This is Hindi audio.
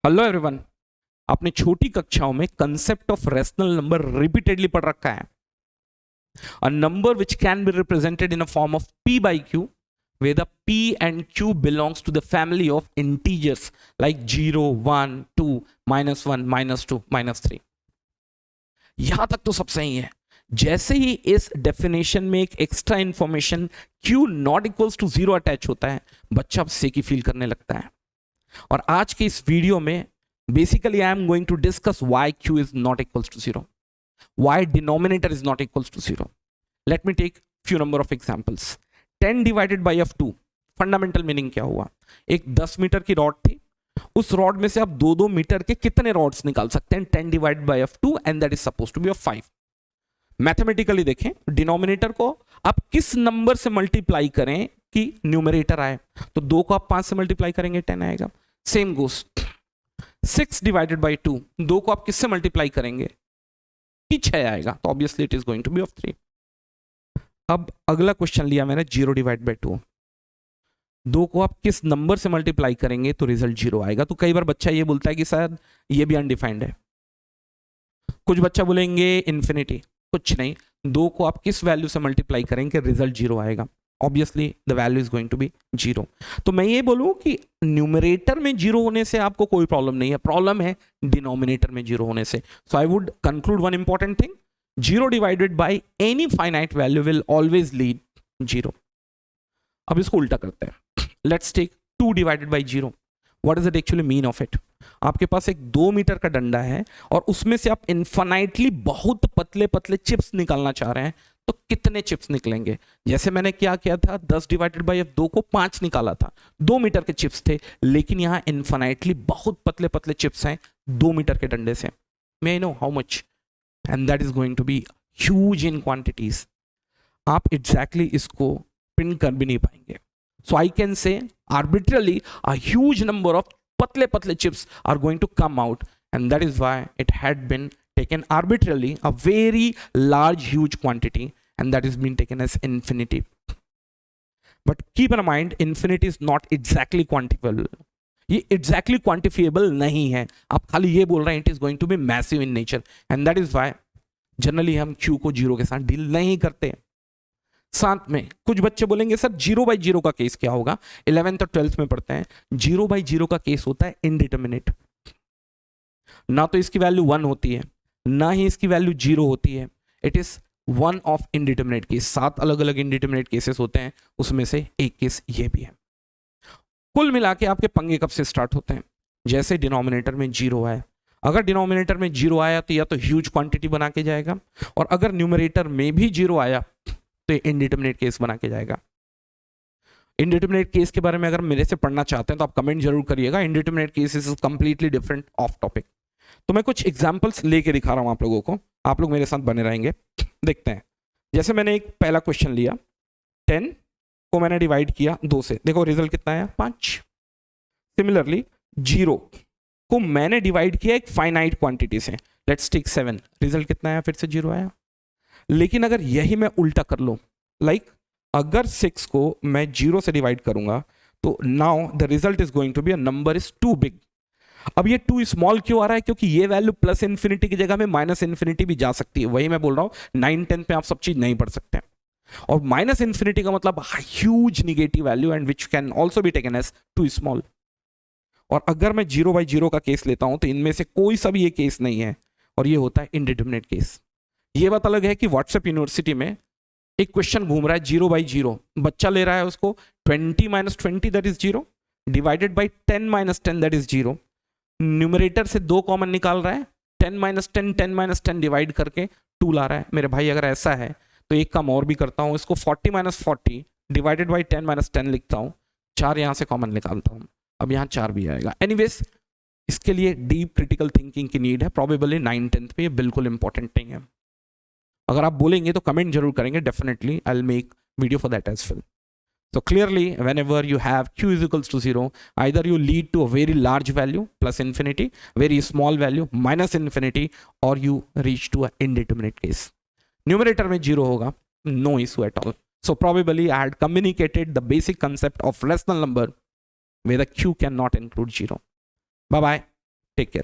Hello everyone. आपने छोटी कक्षाओं में concept of rational number repeatedly पढ़ रखा है। A number which can be represented in a form of p by q where the p and q belongs to the family of integers like 0 1 2 -1 -2 -3। यहां तक तो सब सही है। जैसे ही इस डेफिनेशन में एक extra information q not equals to 0 attach होता है, बच्चा अब सेकी फील करने लगता है। और आज के इस वीडियो में basically I am going to discuss why q is not equals to 0, why denominator is not equals to 0. Let me take few number of examples. 10 divided by f2 fundamental meaning क्या हुआ? एक 10 मीटर की रॉड थी, उस रॉड में से आप 2-2 मीटर के कितने रॉड्स निकाल सकते हैं? 10 divide by f2 and that is suppose to be of 5। Mathematically देखें, डिनोमिनेटर को आप किस नंबर से मल्टीप्लाई करें कि न्यूमरेटर आए? तो 2 को आप 5 से मल्टीप्लाई करेंगे 10 आएगा। सेम गोस 6 डिवाइडेड बाई 2, 2 को आप किससे मल्टीप्लाई करेंगे कि 6 आएगा, तो obviously it is going to be of 3। अब अगला क्वेश्चन लिया मैंने 0 डिवाइड बाई 2, 2 को आप किस नंबर से मल्टीप्लाई करेंगे तो रिजल्ट 0 आएगा। तो कई बार बच्चा ये बोलता है कि सर ये भी अनडिफाइंड है, कुछ बच्चा बोलेंगे इन्फिनिटी, कुछ नहीं, 2 को आप किस वैल्यू से मल्टीप्लाई करेंगे रिजल्ट 0 आएगा, obviously the value is going to be 0। तो मैं ये बोलूं कि न्यूमरेटर में 0 होने से आपको कोई प्रॉब्लम नहीं है, प्रॉब्लम है डिनोमिनेटर में 0 होने से। So I would conclude one important thing, 0 divided by any finite value will always lead 0। अब इसको उल्टा करते हैं, let's take 2 divided by 0। What is it actually mean of it? आपके पास एक 2 मीटर का डंडा है और उसमें से आप इनफाइनाइटली बहुत पतले पतले चिप्स निकालना चाह रहे हैं, तो कितने चिप्स निकलेंगे? जैसे मैंने क्या किया था, 10 डिवाइडेड बाई 2 को 5 निकाला था, 2 मीटर के चिप्स थे, लेकिन यहां इनफाइनाइटली बहुत पतले पतले चिप्स हैं 2 मीटर के डंडे से। May I know how much? And that is going to be huge in quantities. आप एग्जैक्टली इसको प्रिंट कर भी नहीं पाएंगे। So I can say arbitrarily a huge number of पतले पतले chips are going to come out, and that is why it had been taken arbitrarily a very large huge quantity, and that is being taken as infinity. But keep in mind, infinity is not exactly quantifiable. ये exactly quantifiable नहीं है, आप खाली ये बोल रहे हैं it is going to be massive in nature, and that is why generally हम q को 0 के साथ डील नहीं करते। साथ में कुछ बच्चे बोलेंगे सर 0 by 0 का केस क्या होगा? 11th और 12th में पढ़ते हैं, 0 by 0 का केस होता है इंडिटरमिनेट, ना तो इसकी वैल्यू 1 होती है ना ही इसकी वैल्यू 0 होती है। It is one of indeterminate case. 7 अलग अलग इनडिटरमिनेट केसेस होते हैं, उसमें से एक केस ये भी है। कुल मिला के आपके पंगे कब से स्टार्ट होते हैं? जैसे डिनोमिनेटर में 0 आया। अगर डिनोमिनेटर में 0 आया तो या तो ह्यूज क्वांटिटी बना के जाएगा, और अगर न्यूमरेटर में भी 0 आया तो इनडिटरमिनेट केस बना के जाएगा। इनडिटरमिनेट केस के बारे में अगर मेरे से पढ़ना चाहते हैं तो आप कमेंट जरूर करिएगा। Indeterminate case is completely different of topic. तो मैं कुछ एग्जाम्पल्स लेके दिखा रहा हूं आप लोगों को, आप लोग मेरे साथ बने रहेंगे। देखते हैं, जैसे मैंने एक पहला क्वेश्चन लिया, 10 को मैंने डिवाइड किया 2 से, देखो रिजल्ट कितना आया? 5। सिमिलरली 0 को मैंने डिवाइड किया एक फाइनाइट क्वांटिटी से, लेट्स टेक 7, रिजल्ट कितना आया? फिर से 0 आया। लेकिन अगर यही मैं उल्टा कर लूं, लाइक अगर 6 को मैं 0 से डिवाइड करूंगा तो now the result is going to be a number is too big. अब ये 2 स्मॉल क्यों आ रहा है? क्योंकि ये वैल्यू प्लस इन्फिनिटी की जगह में माइनस इन्फिनिटी भी जा सकती है। वही मैं बोल रहा हूं 9 10 पे आप सब चीज नहीं पढ़ सकते, और माइनस इन्फिनिटी का मतलब huge negative value and which can also be taken as too small. और अगर मैं 0 by 0 का केस लेता हूं तो इनमें से कोई सा भी ये केस नहीं है, और ये होता है इनडिटरमिनेट केस। ये बात अलग है कि व्हाट्सएप यूनिवर्सिटी में एक क्वेश्चन घूम रहा है 0 by 0, बच्चा ले रहा है उसको 20 - 20 that is 0 divided by 10 - 10 that is 0। Numerator से 2 कॉमन निकाल रहा है, 10 - 10 10 - 10 डिवाइड करके 2 ला रहा है। मेरे भाई अगर ऐसा है तो एक काम और भी करता हूं, इसको 40 - 40 डिवाइडेड बाई 10 - 10 लिखता हूं, 4 यहां से कॉमन निकालता हूं, अब यहां 4 भी आएगा। एनीवेज इसके लिए डीप क्रिटिकल थिंकिंग की नीड है, प्रोबेबली 9 10th पे ये बिल्कुल इंपॉर्टेंट नहीं है। अगर आप बोलेंगे तो कमेंट जरूर करेंगे, definitely I will make video for that as well. So clearly, whenever you have q is equals to 0, either you lead to a very large value plus infinity, very small value minus infinity, or you reach to an indeterminate case. Numerator में 0 होगा, no issue at all. So probably I had communicated the basic concept of rational number where the q cannot include 0. Bye bye. Take care.